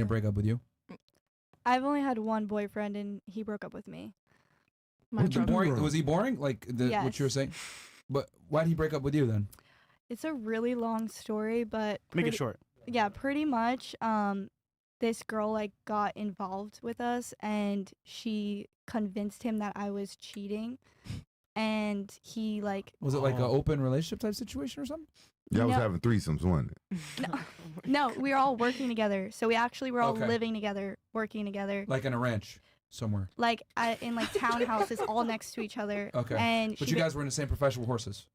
didn't break up with you? I've only had one boyfriend, and he broke up with me. Was he boring? Was he boring? Like Yes. what you were saying? But why did he break up with you then? It's a really long story, but Make it short. Yeah, pretty much. This girl like got involved with us, and she convinced him that I was cheating, and he like. Was it like an open relationship type situation or something? Y'all was having threesomes, wasn't it? No, we were all working together. So we actually were all living together, working together. Like in a ranch somewhere. Like in like townhouses, all next to each other. Okay. And but you guys were in the same profession with horses.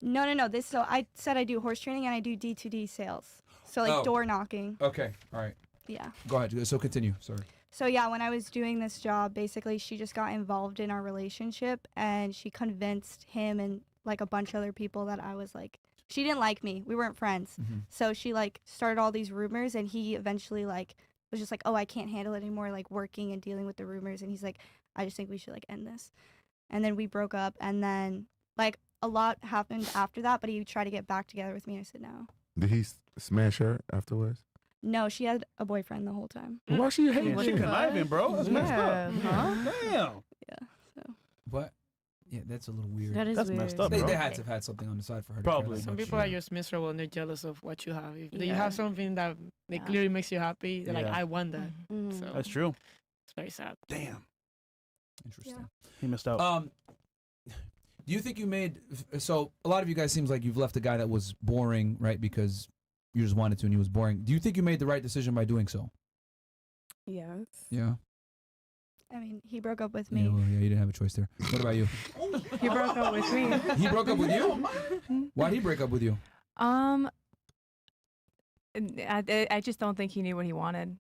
No. So I said I do horse training and I do D2D sales. So like door knocking. Okay. All right. Yeah. Go ahead. So continue. Sorry. So yeah, when I was doing this job, basically she just got involved in our relationship, and she convinced him and like a bunch of other people that I was like, she didn't like me. We weren't friends. Mm-hmm. So she like started all these rumors, and he eventually like was just like, oh, I can't handle it anymore, like working and dealing with the rumors. And he's like, I just think we should like end this. And then we broke up, and then like a lot happened after that, but he tried to get back together with me. I said no. Did he smash her afterwards? No, she had a boyfriend the whole time. Why she hating? She conniving, bro. That's messed up. Huh? Damn. Yeah. So. What? Yeah, that's a little weird. That's weird. Messed up, bro. They had to have had something on the side for her. Probably. Some people are just miserable and they're jealous of what you have. If you Yeah. have something that clearly makes you happy, they're like, Yeah. I want that. Mm. So That's true. it's very sad. Damn. Interesting. He missed out. Do you think you made so a lot of you guys seems like you've left a guy that was boring, right? Because you just wanted to and he was boring. Do you think you made the right decision by doing so? Yes. Yeah. I mean, he broke up with Yeah, me. well, yeah, you didn't have a choice there. What about you? He broke up with me. He broke up with you? Why'd he break up with you? I just don't think he knew what he wanted.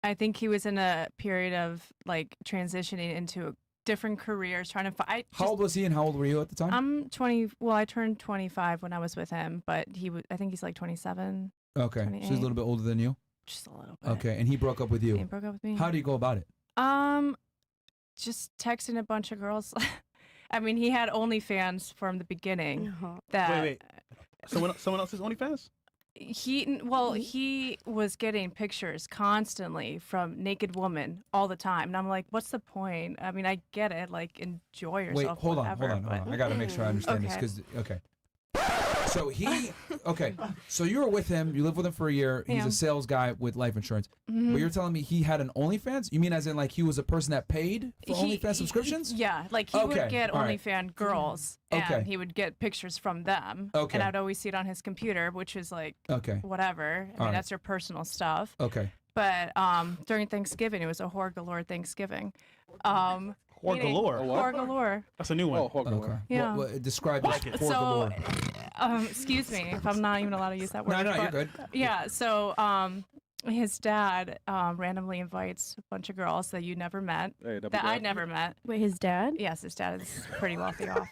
I think he was in a period of like transitioning into different careers, trying to find. How old was he and how old were you at the time? I'm 20. Well, I turned 25 when I was with him, but I think he's like 27. Okay, so he's a little bit older than you. Just a little bit. Okay, and he broke up with you. He broke up with me. How do you go about it? Just texting a bunch of girls. I mean, he had OnlyFans from the beginning. That Wait. Someone else's OnlyFans? He was getting pictures constantly from naked women all the time, and I'm like, what's the point? I mean, I get it, like enjoy yourself. Wait, hold on. but- I gotta make sure I understand this because So he, okay, so you were with him, you lived with him for a year, he's a sales guy with life insurance, but you're telling me he had an OnlyFans? You mean as in like he was a person that paid for OnlyFans subscriptions? Yeah, like he would get OnlyFans girls, and he would get pictures from them, and I'd always see it on his computer, which is like, whatever, I mean, that's your personal stuff. Okay. But during Thanksgiving, it was a whore galore Thanksgiving. Whore galore? Whore galore. That's a new one. Okay. Yeah. What, describe it. Whore galore. Excuse me if I'm not even allowed to use that word. No, you're good. Yeah, so his dad randomly invites a bunch of girls that you never met, that I never met. Wait, his dad? Yes, his dad is pretty wealthy off.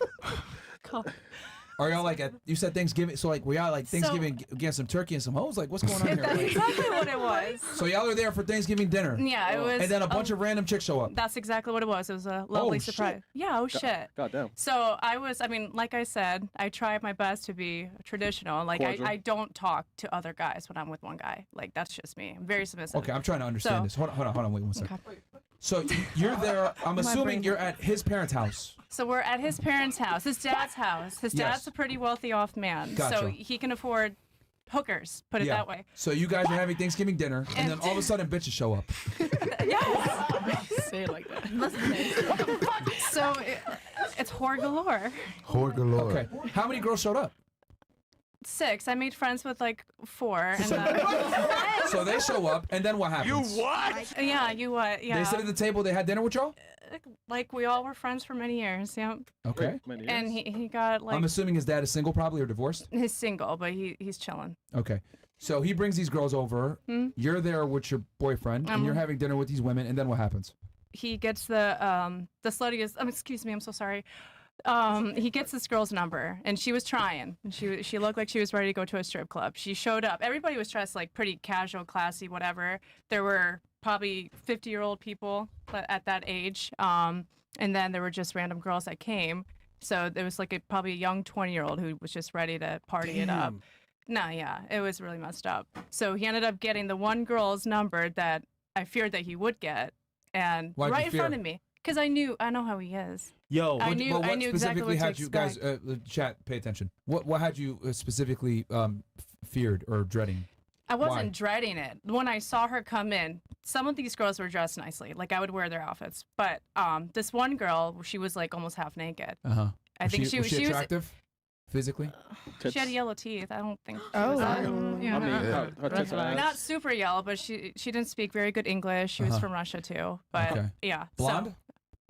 Are y'all like you said Thanksgiving? So like, were y'all like Thanksgiving getting some turkey and some hoes? Like, what's going on here? That's exactly what it was. So y'all are there for Thanksgiving dinner. Yeah, it was. And then a bunch of random chicks show up. That's exactly what it was. It was a lovely surprise. Shit. Yeah, shit. Goddamn. So I mean, like I said, I tried my best to be traditional. Like I don't talk to other guys when I'm with one guy. Like that's just me. I'm very submissive. Okay, I'm trying to understand this. Hold on, wait one second. Okay. So you're there, I'm assuming you're at his parents' house. So we're at his parents' house, his dad's house. His dad's a pretty wealthy off man. Gotcha. So he can afford hookers, put it that way. So you guys are having Thanksgiving dinner, and then all of a sudden bitches show up. Yes. Say it like that. So it's whore galore. Whore galore. Okay. How many girls showed up? 6. I made friends with like 4. And So they show up, and then what happens? You what? Yeah, you what? Yeah. They sit at the table, they had dinner with y'all? Like we all were friends for many years, yeah. Okay. And he got like. I'm assuming his dad is single probably or divorced? He's single, but he's chilling. Okay. So he brings these girls over, you're there with your boyfriend, and you're having dinner with these women, and then what happens? He gets the sluttiest, excuse me, I'm so sorry. He gets this girl's number, and she was trying. And she looked like she was ready to go to a strip club. She showed up. Everybody was dressed like pretty casual, classy, whatever. There were probably 50-year-old people at that age, and then there were just random girls that came. So there was like probably a young 20-year-old who was just ready to party it up. No, yeah, it was really messed up. So he ended up getting the one girl's number that I feared that he would get, and Why'd you right in front fear? of me, because I know how he is. Yo, I knew what exactly specifically what to had you guys chat? Pay attention. What had you specifically feared or dreading? I wasn't dreading it. When I saw her come in, some of these girls were dressed nicely. Like, I would wear their outfits. But this one girl, she was, like, almost half naked. Uh-huh. I think was she attractive physically? She had yellow teeth. I don't think she Oh, was that. wow. Yeah. I mean, her Red tits are flag. nice. Not super yellow, but she didn't speak very good English. She was Uh-huh. from Russia, too. But, Okay. yeah. Blonde?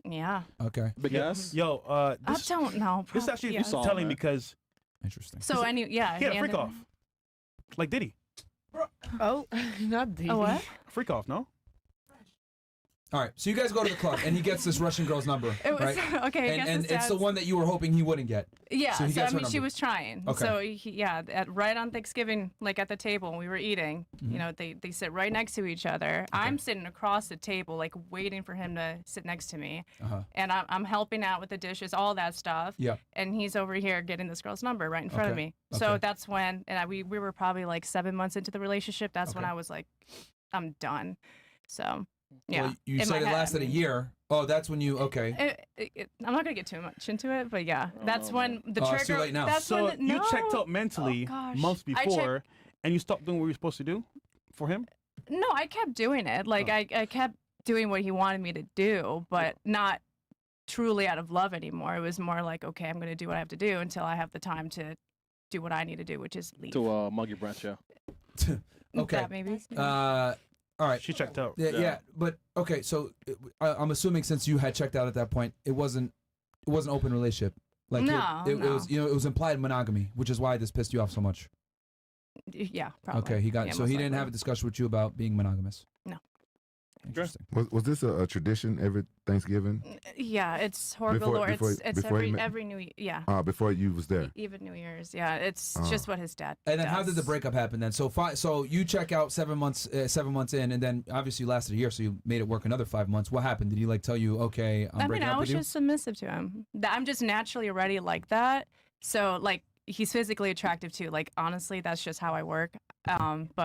So, yeah. Okay. Big ass. Yo, I this, don't know. this Prob- actually yeah. is telling man. because Interesting. So, I knew, yeah. he had a he freak ended- off. Like Diddy. Oh, not Diddy. A what? Freak off, no? All right. So you guys go to the club, and he gets this Russian girl's number, It was, right? okay, I guess And his it's the dad's- one that you were hoping he wouldn't get. Yeah, So he so gets I her mean, she number. was trying. Okay. So yeah, right on Thanksgiving, like at the table when we were eating, Mhm. you know, they sit right next to each other. I'm sitting across the table, like waiting for him to sit next to me, Uh-huh. and I'm helping out with the dishes, all that stuff. Yep. And he's over here getting this girl's number right in front of Okay. me. So Okay. that's when, and we were probably like 7 months into the relationship. That's when Okay. I was like, I'm done. So yeah, Well, you in said my it head, lasted I a mean. year. Oh, that's when you okay. I'm not gonna get too much into it, but yeah, that's when the Oh, trigger. it's too late now. That's So when you checked no. out mentally gosh. months I checked- before, and you stopped doing what you were supposed to do for him? No, I kept doing it. Like Oh. I kept doing what he wanted me to do, but not truly out of love anymore. It was more like, okay, I'm gonna do what I have to do until I have the time to do what I need to do, which is leave. To Muggy Branch, yeah. Okay. That maybe. All right. She checked out. Yeah. But okay. So I'm assuming since you had checked out at that point, it wasn't open relationship. Like No, it no. was it was implied monogamy, which is why this pissed you off so much. Yeah, probably. Okay. He got Yeah, so most he didn't likely. have a discussion with you about being monogamous. No. Interesting. Was this a tradition every Thanksgiving? Yeah, it's horrible. Before- Lord. before- It's before you every met- every new yeah. Before you was there. Even New Year's, yeah. It's Oh. just what his dad. And then how did the does. breakup happen then? So you check out 7 months 7 months in, and then obviously you lasted a year, so you made it work another 5 months. What happened? Did he like tell you, okay, I'm I mean, breaking I up was with you? just submissive to him. I'm just naturally already like that. So like he's physically attractive too. Like honestly, that's just how I work. But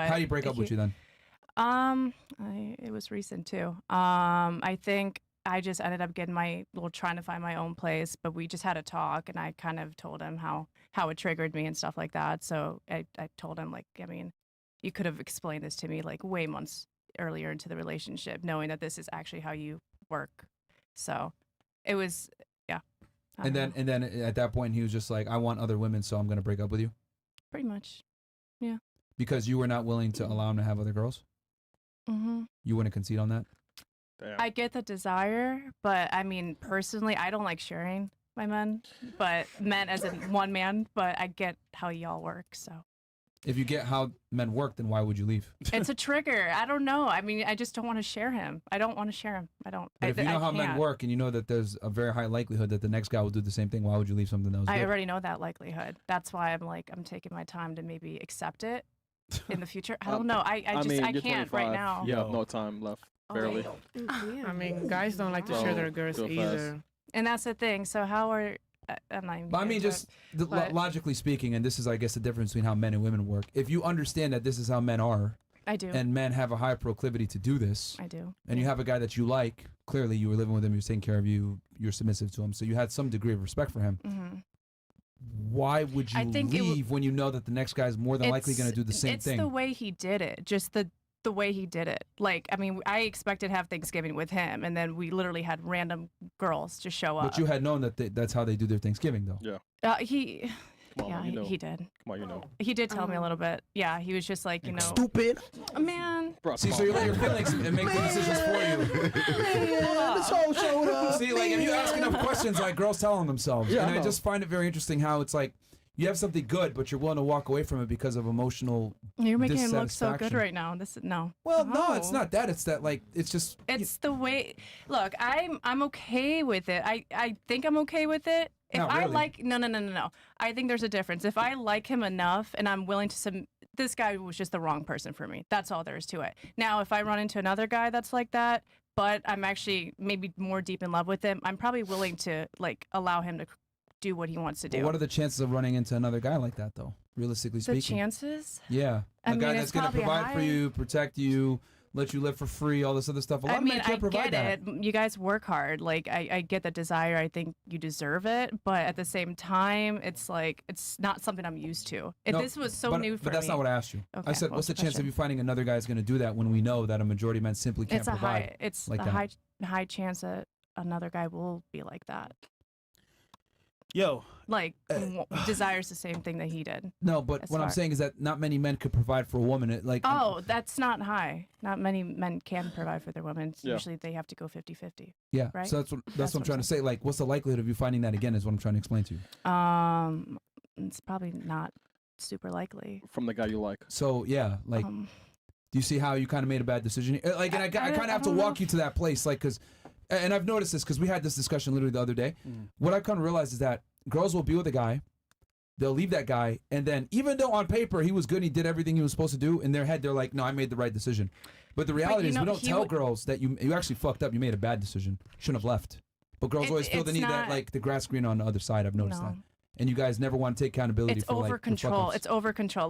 How do you break up with you then? It was recent too. I think I just ended up trying to find my own place, but we just had a talk, and I kind of told him how it triggered me and stuff like that. So I told him, like, I mean, you could have explained this to me like way months earlier into the relationship, knowing that this is actually how you work. So it was, yeah. I And don't then know. at that point he was just like, I want other women, so I'm gonna break up with you Pretty much. because you were not willing to allow him to have other girls. Hmm. You wouldn't concede on that. Damn. I get the desire, but I mean, personally, I don't like sharing my men, but men as in one man, but I get how y'all work, so. If you get how men work, then why would you leave? It's a trigger. I don't know. I mean, I just don't want to share him. I don't want to share him. I don't. But if you know how men can't. work and you know that there's a very high likelihood that the next guy will do the same thing, why would you leave something that was I good? already know that likelihood. That's why I'm taking my time to maybe accept it in the future. I don't know. I mean, I you're can't 25. right now. You have Yo. no time left, barely. I mean, guys don't like to share Oh, their girls go fast. either. And that's the thing. So how are I'm not even But I gonna mean, get just into it, but- logically speaking, and this is, I guess, the difference between how men and women work. If you understand that this is how men are, I do. and men have a high proclivity to do this, I do. and you have a guy that you like, clearly you were living with him, he was taking care of you, you're submissive to him, so you had some degree of respect for him. Hmm. Why would you I think it w- leave when you know that the next guy's more than likely going to do the same it's thing? the way he did it. Just the way he did it. Like, I mean, I expected to have Thanksgiving with him, and then we literally had random girls just show up. But you had known that that's how they do their Thanksgiving, though. He, Come on, yeah, man, you know. he did. Come on, you know. He did tell me a little bit. Yeah, he was just like, you know, Stupid. man. Bro, See, come so on, you let man. your feelings and make the decisions for you. This whole showed up. See, like, if you ask enough questions, like, girls tell on themselves. Yeah, and I I know. just find it very interesting how it's like, you have something good, but you're willing to walk away from it because of emotional. You're making him look so good dissatisfaction. right now. This is no. Well, no, it's not that. It's that, like, it's just. It's the way. Look, I'm okay with it. I think I'm okay with it. If Not I really. like no. I think there's a difference. If I like him enough and I'm willing to this guy was just the wrong person for me. That's all there is to it. Now, if I run into another guy that's like that, but I'm actually maybe more deep in love with him, I'm probably willing to like allow him do what he wants to do. But what are the chances of running into another guy like that, though? Realistically the speaking. chances? Yeah, I a guy mean, that's it's gonna probably provide for high. you, protect you, let you live for free, all this other stuff. A lot I of mean, men I can't provide get that. it. You guys work hard. Like, I get the desire. I think you deserve it. But at the same time, it's like, it's not something I'm used to. No, This was so but, new for me. But that's not what I asked you. Okay, I said, what what's was the the chance of question? you finding another guy is going to do that when we know that a majority of men simply can't It's a provide? like a that. high chance that another guy will be like that. Yo, Like, desires the same thing that he did. No, but As what I'm far- saying is that not many men could provide for a woman. Oh, that's not high. Not many men can provide for their women. It's Yeah. Usually they have to go 50-50. yeah. right? So that's what That's I'm what trying I'm to say. Like, what's the likelihood of you finding that again? Is what I'm trying to explain to you. It's probably not super likely. From the guy you like. So yeah, like, Um, do you see how you kind of made a bad decision? Like, and I kind of have to don't walk know. you to that place, like, because, and I've noticed this because we had this discussion literally the other day. What I've come to realize is that girls will be with a guy, they'll leave that guy, and then even though on paper he was good and he did everything he was supposed to do, in their head they're like, no, I made the right decision. But the reality is we don't tell girls that you actually fucked up, you made a bad decision, shouldn't have left. But girls always feel the it's need that not- like the grass green on the other side. I've noticed No. that, and you guys never want to take accountability It's for over like the fuck control. ups. It's over control.